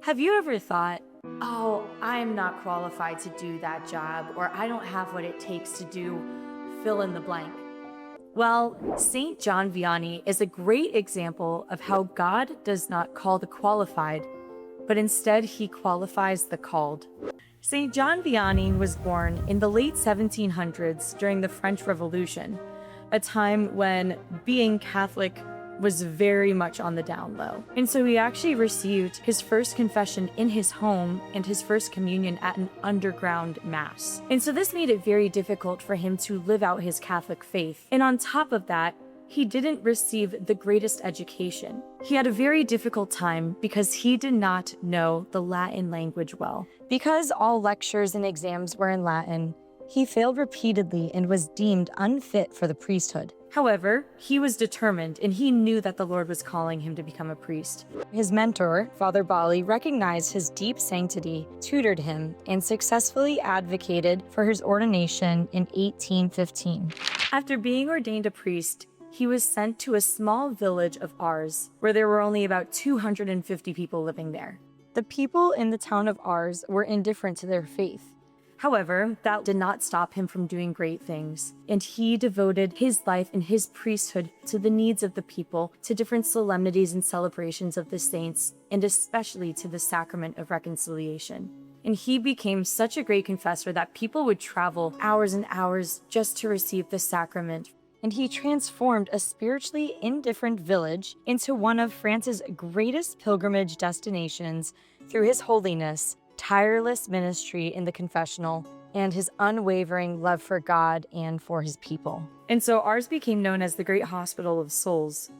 Have you ever thought, oh, I'm not qualified to do that job, or I don't have what it takes to do fill in the blank? Well, St. John Vianney is a great example of how God does not call the qualified, but instead he qualifies the called. St. John Vianney was born in the late 1700s during the French Revolution, a time when being Catholic was very much on the down low. And so he actually received his first confession in his home and his first communion at an underground mass. And so this made it very difficult for him to live out his Catholic faith. And on top of that, he didn't receive the greatest education. He had a very difficult time because he did not know the Latin language well. Because all lectures and exams were in Latin, he failed repeatedly and was deemed unfit for the priesthood. However, he was determined and he knew that the Lord was calling him to become a priest. His mentor, Father Bali, recognized his deep sanctity, tutored him, and successfully advocated for his ordination in 1815. After being ordained a priest, he was sent to a small village of Ars, where there were only about 250 people living there. The people in the town of Ars were indifferent to their faith. However, that did not stop him from doing great things, and he devoted his life and his priesthood to the needs of the people, to different solemnities and celebrations of the saints, and especially to the sacrament of reconciliation. And he became such a great confessor that people would travel hours and hours just to receive the sacrament. And he transformed a spiritually indifferent village into one of France's greatest pilgrimage destinations through his holiness, tireless ministry in the confessional, and his unwavering love for God and for his people. And so Ars became known as the Great Hospital of Souls.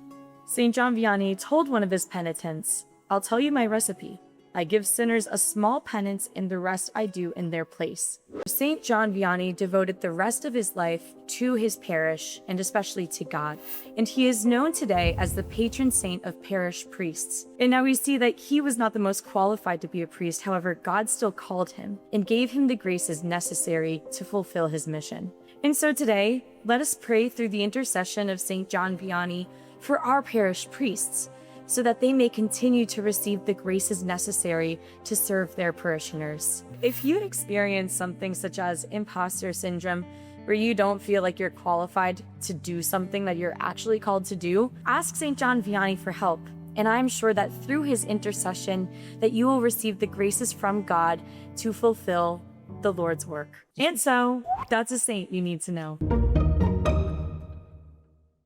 St. John Vianney told one of his penitents, "I'll tell you my recipe. I give sinners a small penance and the rest I do in their place." St. John Vianney devoted the rest of his life to his parish and especially to God. And he is known today as the patron saint of parish priests. And now we see that he was not the most qualified to be a priest. However, God still called him and gave him the graces necessary to fulfill his mission. And so today, let us pray through the intercession of St. John Vianney for our parish priests, so that they may continue to receive the graces necessary to serve their parishioners. If you experience something such as imposter syndrome, where you don't feel like you're qualified to do something that you're actually called to do, ask St. John Vianney for help. And I'm sure that through his intercession, that you will receive the graces from God to fulfill the Lord's work. And so, that's a saint you need to know.